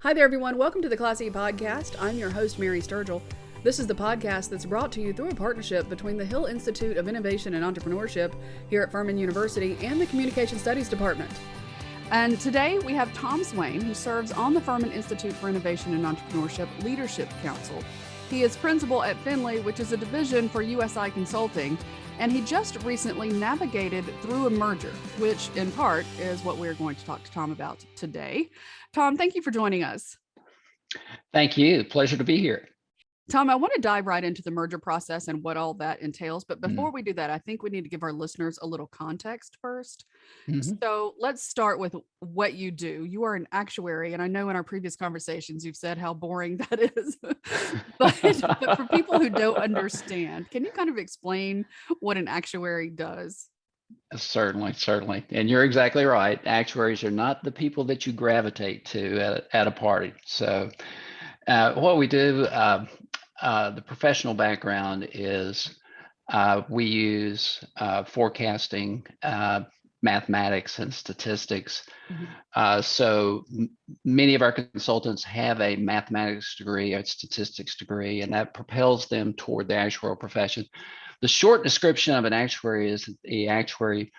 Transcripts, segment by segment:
Hi there, everyone. Welcome to the Class E Podcast. I'm your host, Mary Sturgill. This is the podcast that's brought to you through a partnership between the Hill Institute of Innovation and Entrepreneurship here at Furman University and the Communication Studies Department. And today we have Tom Swain, who serves on the Furman Institute for Innovation and Entrepreneurship Leadership Council. He is principal at Findley, which is a division for USI Consulting, and he just recently navigated through a merger, which in part is what we're going to talk to Tom about today. Tom, thank you for joining us. Thank you. Pleasure to be here. Tom, I want to dive right into the merger process and what all that entails. But before we do that, I think we need to give our listeners a little context first. So let's start with what you do. You are an actuary, and I know in our previous conversations, you've said how boring that is. but for people who don't understand, can you kind of explain what an actuary does? Certainly. And you're exactly right. Actuaries are not the people that you gravitate to at a party. So what we do, the professional background is we use forecasting, mathematics, and statistics. So many of our consultants have a mathematics degree, a statistics degree, and that propels them toward the actuarial profession. The short description of an actuary is that the actuary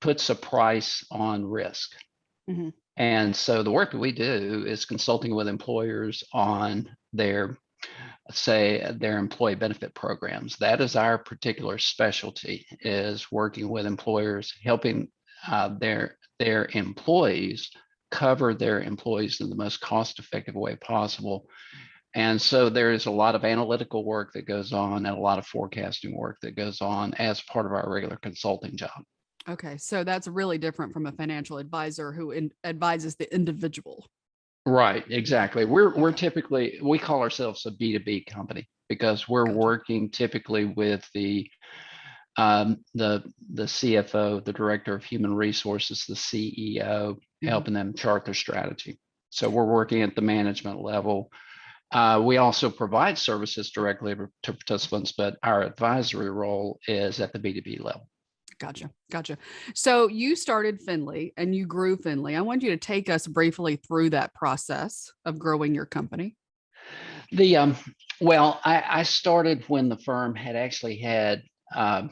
puts a price on risk. And so the work that we do is consulting with employers on their employee benefit programs. That is our particular specialty, is working with employers, helping their employees cover their employees in the most cost-effective way possible. And so there is a lot of analytical work that goes on and a lot of forecasting work that goes on as part of our regular consulting job. Okay, so that's really different from a financial advisor who advises the individual. Right, exactly. We're typically, we call ourselves a B2B company because we're working typically with the CFO, the director of human resources, the CEO, helping them chart their strategy. So we're working at the management level. We also provide services directly to participants, but our advisory role is at the B2B level. Gotcha. So you started Findley and you grew Findley. I want you to take us briefly through that process of growing your company. I started when the firm had actually had a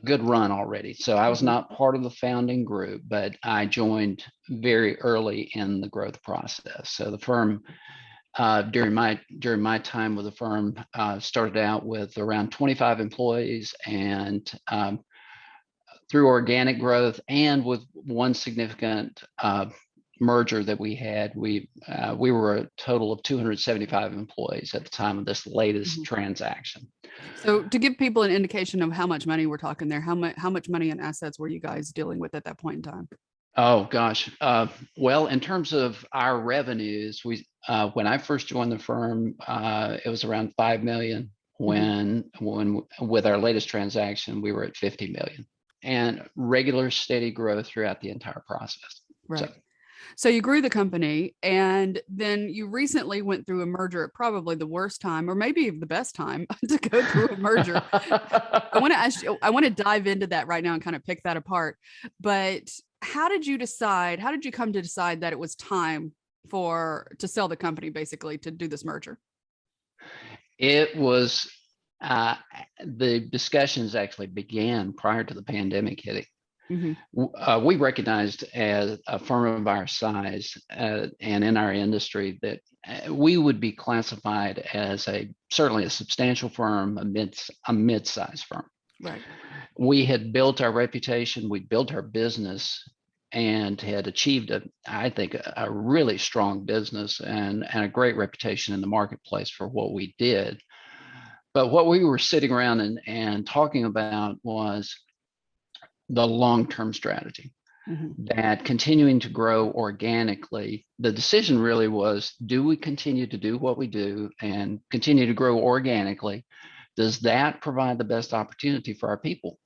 good run already. So I was not part of the founding group, but I joined very early in the growth process. So the firm, during my time with the firm, started out with around 25 employees, and through organic growth and with one significant merger that we had, we were a total of 275 employees at the time of this latest transaction. So to give people an indication of how much money we're talking there, how much money and assets were you guys dealing with at that point in time? Oh gosh. Well, in terms of our revenues, when I first joined the firm, it was around 5 million. When with our latest transaction, we were at 50 million. And regular steady growth throughout the entire process. Right. So you grew the company, and then you recently went through a merger at probably the worst time, or maybe the best time to go through a merger. I want to ask you, I want to dive into that right now and kind of pick that apart. But how did you come to decide that it was time to sell the company, basically, to do this merger? It was the discussions actually began prior to the pandemic hitting. We recognized as a firm of our size and in our industry that we would be classified as certainly a substantial firm, a mid-sized firm. Right. We had built our reputation, we built our business, and had achieved I think a really strong business and a great reputation in the marketplace for what we did. But what we were sitting around and talking about was the long-term strategy, that continuing to grow organically. The decision really was, do we continue to do what we do and continue to grow organically? Does that provide the best opportunity for our people?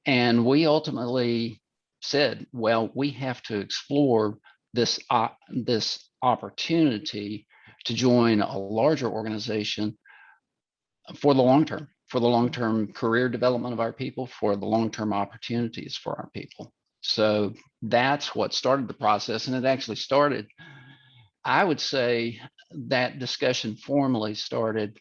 And we ultimately said, well, we have to explore this opportunity to join a larger organization for the long-term career development of our people, for the long-term opportunities for our people. So that's what started the process. And it actually started I would say that discussion formally started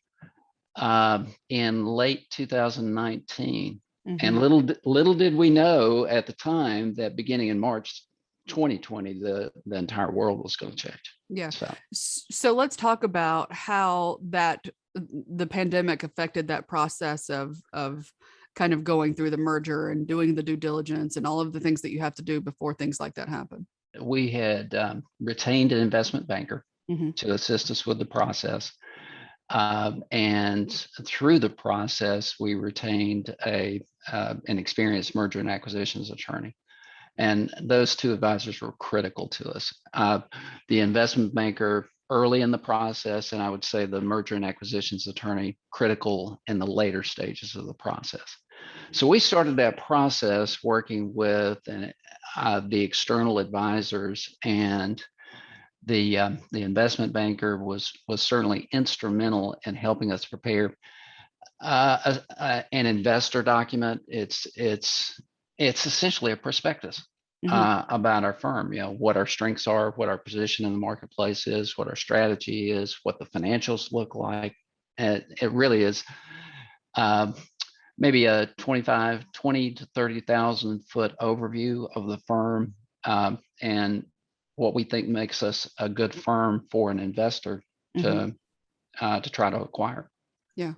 in late 2019. And little did we know at the time that beginning in March 2020, the entire world was going to change. Yeah. So let's talk about how the pandemic affected that process of kind of going through the merger and doing the due diligence and all of the things that you have to do before things like that happen. We had retained an investment banker to assist us with the process. And through the process, we retained an experienced merger and acquisitions attorney. And those two advisors were critical to us. The investment banker early in the process, and I would say the merger and acquisitions attorney critical in the later stages of the process. So we started that process working with the external advisors, and the investment banker was certainly instrumental in helping us prepare an investor document. It's essentially a prospectus about our firm. You know, what our strengths are, what our position in the marketplace is, what our strategy is, what the financials look like. And it really is maybe a 20 to 30,000 foot overview of the firm, and what we think makes us a good firm for an investor to try to acquire. Yeah.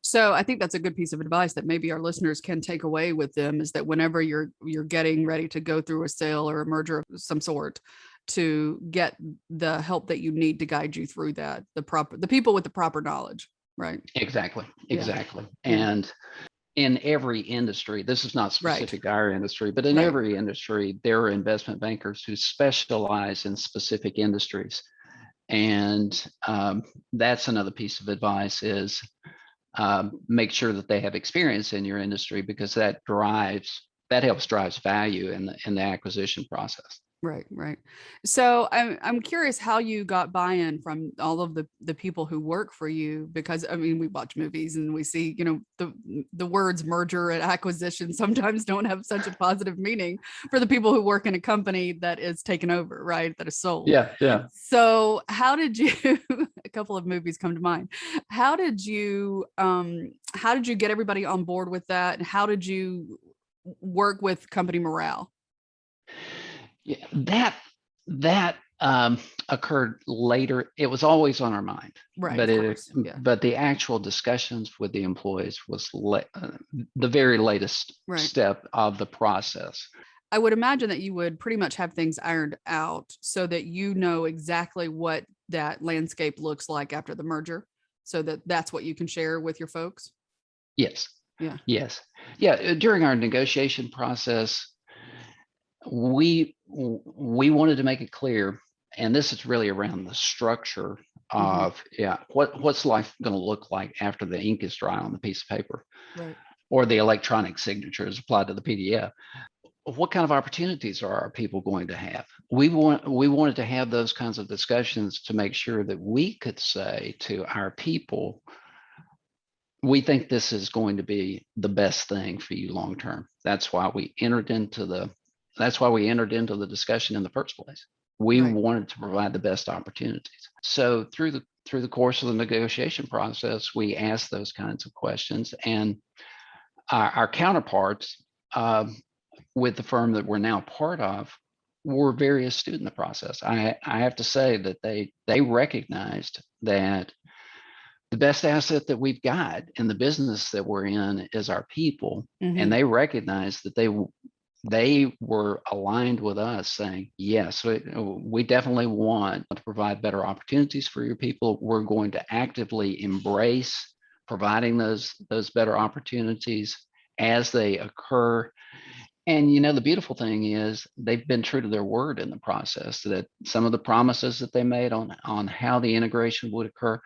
So I think that's a good piece of advice that maybe our listeners can take away with them, is that whenever you're getting ready to go through a sale or a merger of some sort, to get the help that you need to guide you through that, the people with the proper knowledge, right? Exactly. Yeah. And in every industry, this is not specific to our industry, but in every industry, there are investment bankers who specialize in specific industries. And that's another piece of advice is make sure that they have experience in your industry, because that helps drive value in the acquisition process. Right. So I'm curious how you got buy-in from all of the people who work for you, because I mean, we watch movies and we see, you know, the words merger and acquisition sometimes don't have such a positive meaning for the people who work in a company that is taken over, right? That is sold. Yeah. So how did you, a couple of movies come to mind. How did you get everybody on board with that? And how did you work with company morale? Yeah, that occurred later. It was always on our mind, right? But the actual discussions with the employees was the very latest step of the process. I would imagine that you would pretty much have things ironed out so that you know exactly what that landscape looks like after the merger, so that's what you can share with your folks. Yes. Yeah. Yes. Yeah. During our negotiation process, we wanted to make it clear, and this is really around the structure of what's life going to look like after the ink is dry on the piece of paper, right, or the electronic signature is applied to the PDF. What kind of opportunities are our people going to have? We wanted to have those kinds of discussions to make sure that we could say to our people, we think this is going to be the best thing for you long term. That's why we entered into the discussion in the first place. We wanted to provide the best opportunities. So through the course of the negotiation process, we asked those kinds of questions, and our counterparts with the firm that we're now part of were very astute in the process. I have to say that they recognized that the best asset that we've got in the business that we're in is our people, and they recognized that they were aligned with us, saying, yes, we definitely want to provide better opportunities for your people. We're going to actively embrace providing those better opportunities as they occur. And, you know, the beautiful thing is they've been true to their word in the process, that some of the promises that they made on how the integration would occur.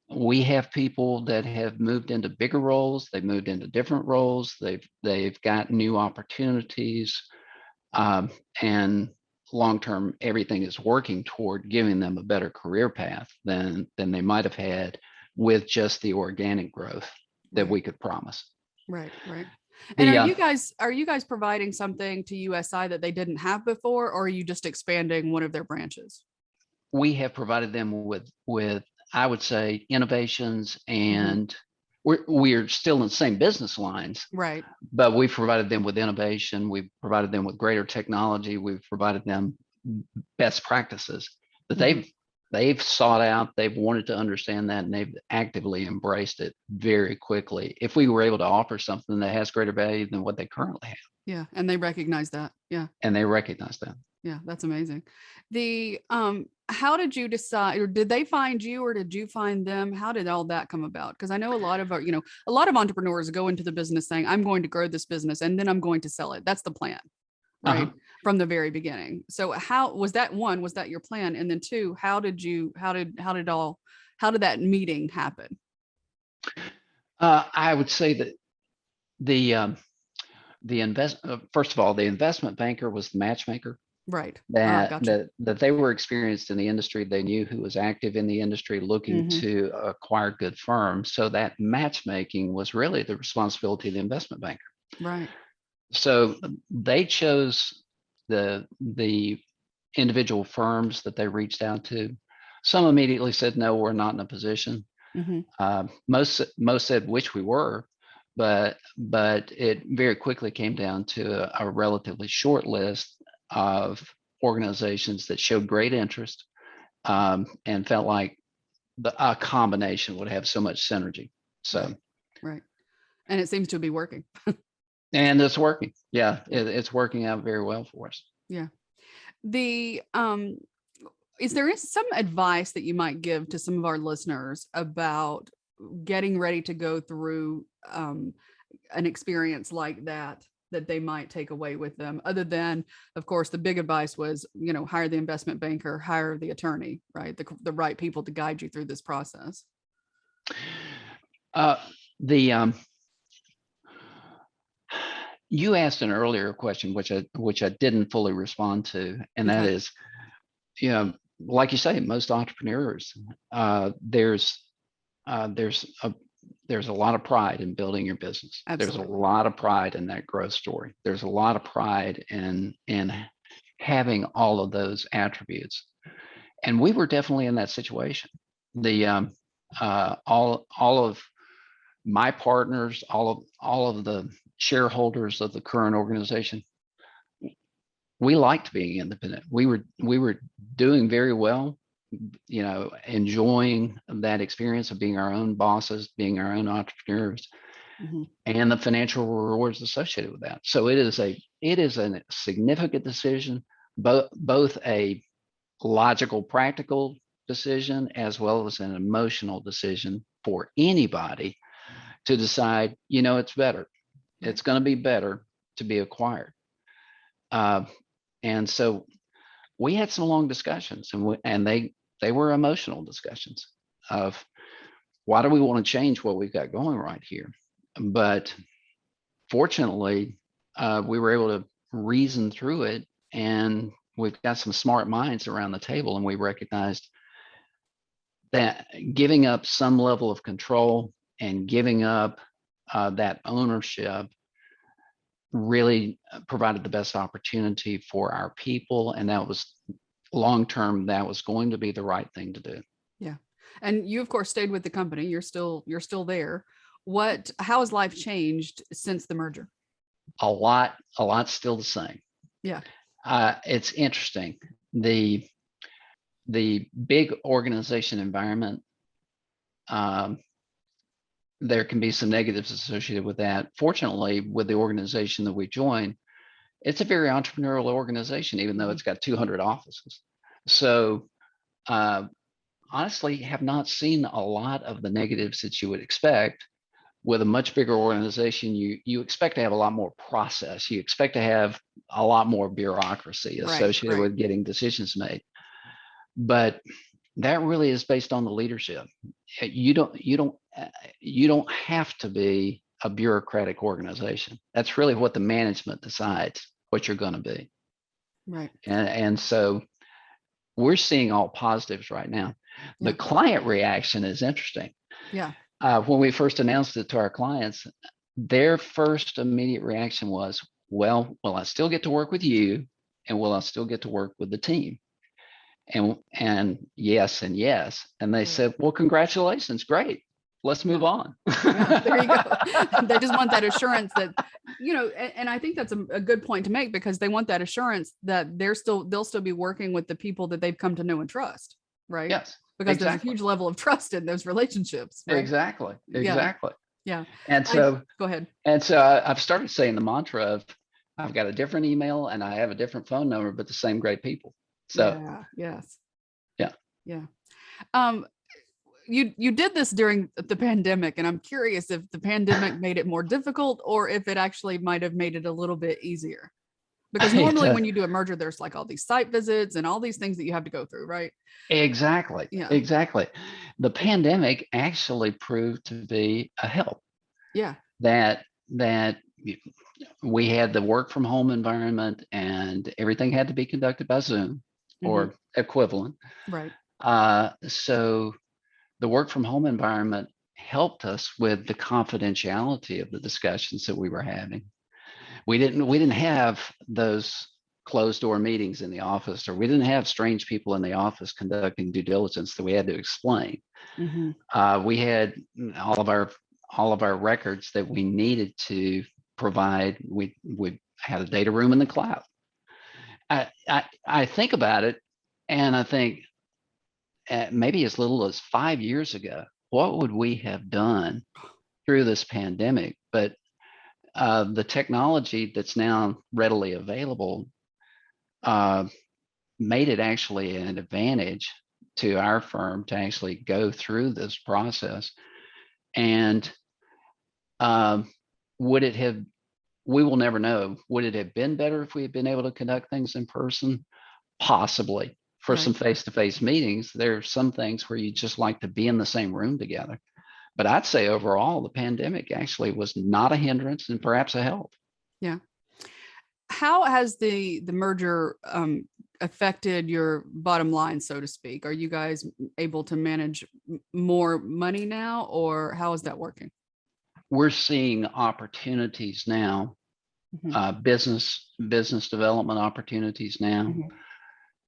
We have people that have moved into bigger roles. They've moved into different roles. They've got new opportunities, and long-term, everything is working toward giving them a better career path than they might have had with just the organic growth that we could promise. Right. And The are you guys providing something to USI that they didn't have before, or are you just expanding one of their branches? we have provided them with I would say innovations, Hmm. and we're still in the same business lines, Right. but we've provided them with innovation. We've provided them with greater technology. We've provided them best practices that Hmm. they've sought out. They've wanted to understand that, and they've actively embraced it very quickly. If we were able to offer something that has greater value than what they currently have, Yeah. And they recognize that. Yeah. and they recognize that. Yeah. That's amazing. The, how did you decide, or did they find you, or did you find them? How did all that come about? Because I know a lot of our, a lot of entrepreneurs go into the business saying, I'm going to grow this business and then I'm going to sell it. That's the plan, Uh-huh. right? From the very beginning. So how was that? One, was that your plan? And then two, how did that meeting happen? I would say that the first of all, the investment banker was the matchmaker. Right. that Gotcha. that that they were experienced in the industry. They knew who was active in the industry looking Hmm. to acquire good firms. So that matchmaking was really the responsibility of the investment banker. Right. So they chose the individual firms that they reached out to. Some immediately said, no, we're not in a position. Hmm. Most said which we were, but it very quickly came down to a relatively short list of organizations that showed great interest, and felt like a combination would have so much synergy. So, Right. Right. And it seems to be working. and it's working. Yeah, Yeah. it's working out very well for us. Yeah. The is there some advice that you might give to some of our listeners about getting ready to go through an experience like that they might take away with them, other than, of course, the big advice was, hire the investment banker, hire the attorney, right? The right people to guide you through this process. Uh, the You asked an earlier question, which I didn't fully respond to, and that Okay. is, like you say, most entrepreneurs, there's a there's a lot of pride in building your business. There's a Absolutely. lot of pride in that growth story. There's a lot of pride in having all of those attributes. And we were definitely in that situation. The all of my partners, all of the shareholders of the current organization, we liked being independent. We were doing very well, enjoying that experience of being our own bosses, being our own entrepreneurs, Hmm. and the financial rewards associated with that. So it is a significant decision, both a logical, practical decision as well as an emotional decision for anybody to decide, it's better. Right. It's going to be better to be acquired. Uh, and so we had some long discussions, and they were emotional discussions of why do we want to change what we've got going right here. But fortunately, we were able to reason through it, and we've got some smart minds around the table, and we recognized that giving up some level of control and giving up that ownership really provided the best opportunity for our people, and that was long term, that was going to be the right thing to do. Yeah. And you, of course, stayed with the company. You're still there. How has life changed since the merger? A lot still the same. Yeah. It's interesting. The big organization environment, um, there can be some negatives associated with that. Fortunately, with the organization that we joined, it's a very entrepreneurial organization, even though Hmm. it's got 200 offices. So, uh, honestly, have not seen a lot of the negatives that you would expect. With a much bigger organization, you expect to have a lot more process. You expect to have a lot more bureaucracy Right. associated Right. with getting decisions made. But that really is based on the leadership. You don't have to be a bureaucratic organization. That's really what the management decides what you're going to be. Right. And so we're seeing all positives right now. The Yeah. client reaction is interesting. Yeah. When we first announced it to our clients, their first immediate reaction was, well, will I still get to work with you? And will I still get to work with the team? And yes, and yes. And they said, well, congratulations. Great. Let's move on. Yeah, there you go. They just want that assurance that, and I think that's a good point to make, because they want that assurance that they'll still be working with the people that they've come to know and trust. Right. Yes. Because there's a huge level of trust in those relationships. Right? Exactly. Yeah. And so go ahead. And so I've started saying the mantra of, I've got a different email and I have a different phone number, but the same great people. So yeah. You did this during the pandemic, and I'm curious if the pandemic made it more difficult or if it actually might have made it a little bit easier. Because normally when you do a merger, there's like all these site visits and all these things that you have to go through, right? Exactly. Yeah. Exactly. The pandemic actually proved to be a help. Yeah. That we had the work from home environment and everything had to be conducted by Zoom or equivalent. Right. So the work from home environment helped us with the confidentiality of the discussions that we were having. We didn't have those closed door meetings in the office, or we didn't have strange people in the office conducting due diligence that we had to explain. We had all of our records that we needed to provide. We had a data room in the cloud. I think about it, and I think maybe as little as 5 years ago, what would we have done through this pandemic? But the technology that's now readily available made it actually an advantage to our firm to actually go through this process. And would it have, we will never know, would it have been better if we had been able to conduct things in person? Possibly. For some face-to-face meetings, there are some things where you just like to be in the same room together. But I'd say overall, the pandemic actually was not a hindrance and perhaps a help. Yeah. How has the merger affected your bottom line, so to speak? Are you guys able to manage more money now, or how is that working? We're seeing opportunities now, business development opportunities now.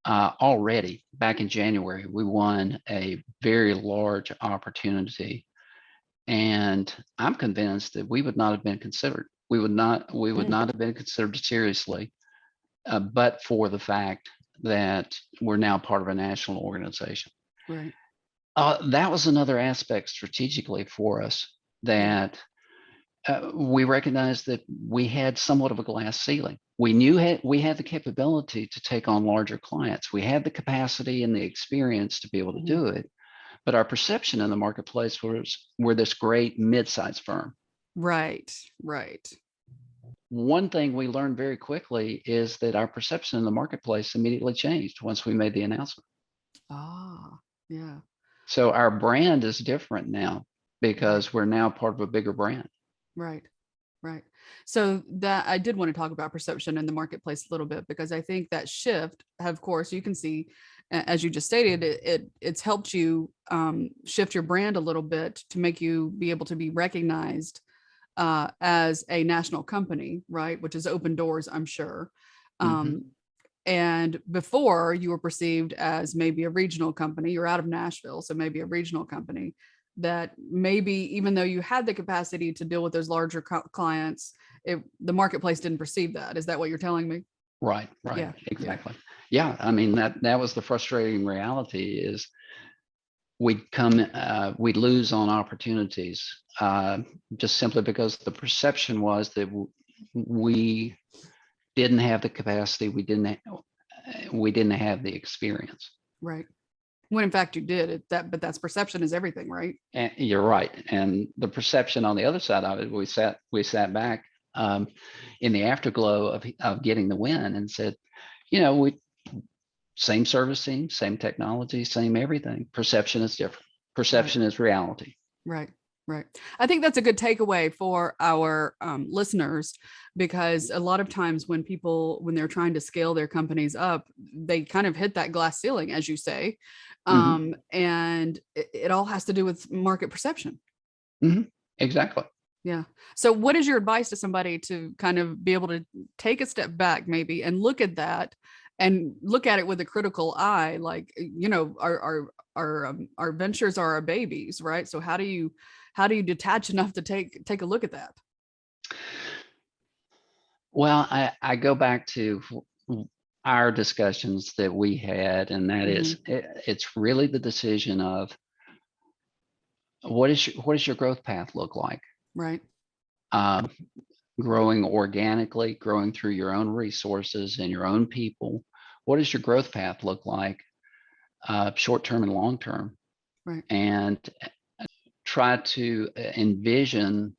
Already back in January, we won a very large opportunity, and I'm convinced that we would not have been considered. We would not have been considered seriously, but for the fact that we're now part of a national organization. Right. That was another aspect strategically for us, that we recognized that we had somewhat of a glass ceiling. We knew we had the capability to take on larger clients. We had the capacity and the experience to be able to do it, but our perception in the marketplace was we're this great mid-sized firm. Right. One thing we learned very quickly is that our perception in the marketplace immediately changed once we made the announcement. Yeah. So our brand is different now because we're now part of a bigger brand. Right. So that I did want to talk about perception in the marketplace a little bit, because I think that shift, of course, you can see, as you just stated, it's helped you shift your brand a little bit to make you be able to be recognized as a national company, right? Which has opened doors, I'm sure. And before, you were perceived as maybe a regional company. You're out of Nashville, so maybe a regional company that maybe, even though you had the capacity to deal with those larger clients, the marketplace didn't perceive that. Is that what you're telling me? Right. Yeah, exactly. Yeah. I mean, that was the frustrating reality, is we'd lose on opportunities just simply because the perception was that we didn't have the capacity, we didn't have the experience. Right. When in fact you did it, but that's perception is everything, right? And you're right. And the perception on the other side of it, we sat back in the afterglow of getting the win and said, same service team, same technology, same everything. Perception is different. Perception is reality. Right. I think that's a good takeaway for our listeners, because a lot of times when they're trying to scale their companies up, they kind of hit that glass ceiling, as you say. And it all has to do with market perception. Exactly. Yeah. So what is your advice to somebody to kind of be able to take a step back maybe and look at that and look at it with a critical eye? Like, our ventures are our babies, right? So how do you detach enough to take a look at that? Well, I go back to our discussions that we had, and that is, it's really the decision of what does your growth path look like? Right. Um, Growing organically, growing through your own resources and your own people. What does your growth path look like, short term and long term? Right. And try to envision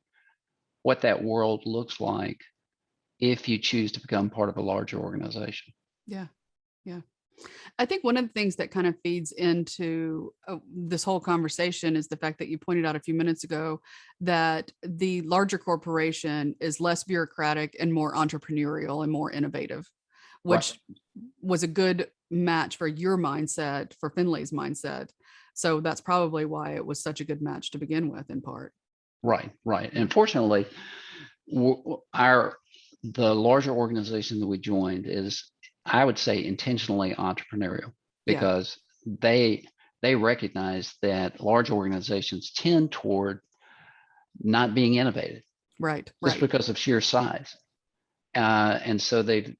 what that world looks like if you choose to become part of a larger organization. Yeah. Yeah. I think one of the things that kind of feeds into this whole conversation is the fact that you pointed out a few minutes ago that the larger corporation is less bureaucratic and more entrepreneurial and more innovative, which was a good match for your mindset, for Findley's mindset. So that's probably why it was such a good match to begin with, in part. Right. And fortunately, the larger organization that we joined is, I would say, intentionally entrepreneurial, because they recognize that large organizations tend toward not being innovative, just because of sheer size, and so they've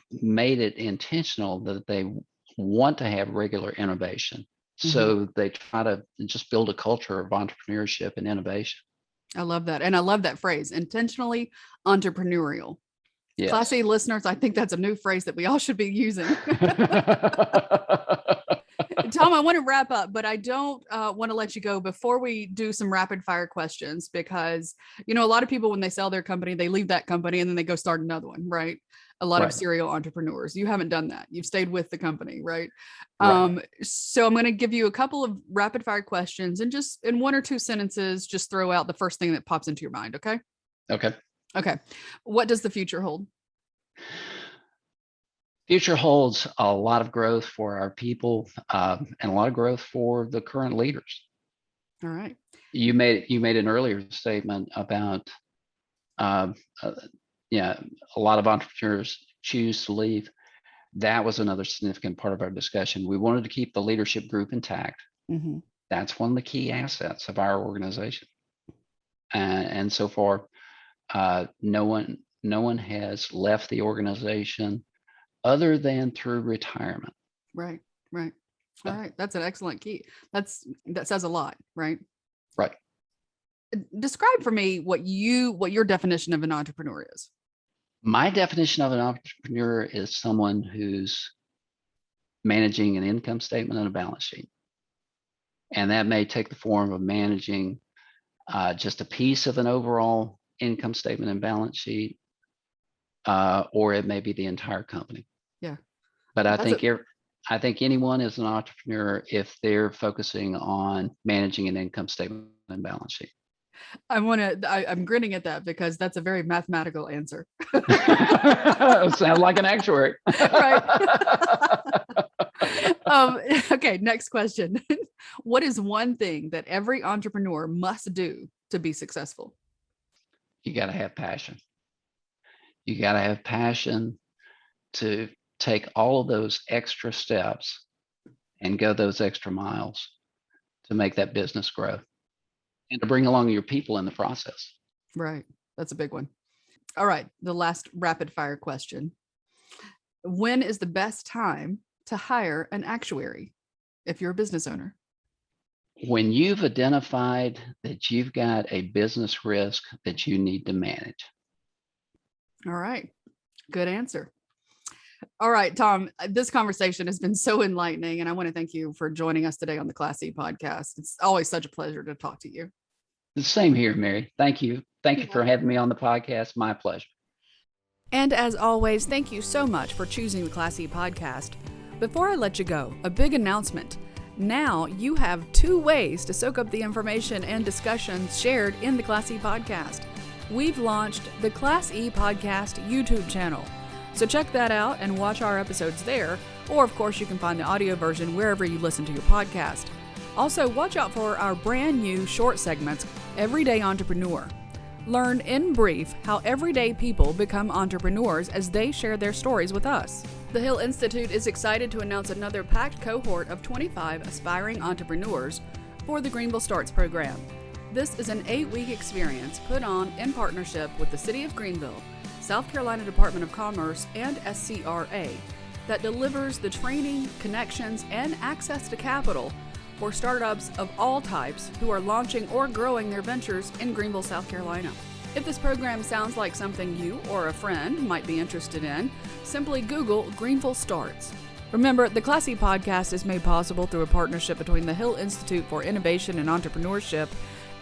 made it intentional that they want to have regular innovation. So they try to just build a culture of entrepreneurship and innovation. I love that. And I love that phrase, intentionally entrepreneurial. Yes. Class A listeners, I think that's a new phrase that we all should be using. Tom, I want to wrap up, but I don't want to let you go before we do some rapid fire questions, because, a lot of people, when they sell their company, they leave that company and then they go start another one, right? A lot of serial entrepreneurs. You haven't done that. You've stayed with the company, right? So I'm going to give you a couple of rapid fire questions, and just in one or two sentences, just throw out the first thing that pops into your mind. Okay. Okay. What does the future hold? Future holds a lot of growth for our people, and a lot of growth for the current leaders. All right. You made an earlier statement about, a lot of entrepreneurs choose to leave. That was another significant part of our discussion. We wanted to keep the leadership group intact. That's one of the key assets of our organization. And so far, no one has left the organization other than through retirement. Right. All right. That's an excellent key. That says a lot, right? Right. Describe for me what your definition of an entrepreneur is. My definition of an entrepreneur is someone who's managing an income statement and a balance sheet. And that may take the form of managing just a piece of an overall income statement and balance sheet, or it may be the entire company. Yeah. But I think anyone is an entrepreneur if they're focusing on managing an income statement and balance sheet. I'm grinning at that because that's a very mathematical answer. Sound like an actuary. Right. Okay, next question. What is one thing that every entrepreneur must do to be successful? You got to have passion. You got to have passion to take all of those extra steps and go those extra miles to make that business grow, and to bring along your people in the process. Right. That's a big one. All right. The last rapid fire question. When is the best time to hire an actuary if you're a business owner? When you've identified that you've got a business risk that you need to manage. All right. Good answer. All right, Tom, this conversation has been so enlightening, and I want to thank you for joining us today on the Class E podcast. It's always such a pleasure to talk to you. The same here, Mary. Thank you. Thank you for having me on the podcast. My pleasure. And as always, thank you so much for choosing the Class E podcast. Before I let you go, a big announcement. Now you have 2 ways to soak up the information and discussions shared in the Class E podcast. We've launched the Class E podcast YouTube channel. So check that out and watch our episodes there, or of course you can find the audio version wherever you listen to your podcast. Also, watch out for our brand new short segments, Everyday Entrepreneur. Learn in brief how everyday people become entrepreneurs as they share their stories with us. The Hill Institute is excited to announce another packed cohort of 25 aspiring entrepreneurs for the Greenville Starts program. This is an 8-week experience put on in partnership with the City of Greenville, South Carolina Department of Commerce, and SCRA that delivers the training, connections, and access to capital for startups of all types who are launching or growing their ventures in Greenville, South Carolina. If this program sounds like something you or a friend might be interested in, simply Google Greenville Starts. Remember, the Classy podcast is made possible through a partnership between the Hill Institute for Innovation and Entrepreneurship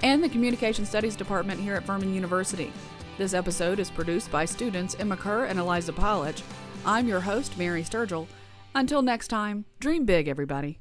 and the Communication Studies Department here at Furman University. This episode is produced by students Emma Kerr and Eliza Polich. I'm your host, Mary Sturgill. Until next time, dream big, everybody.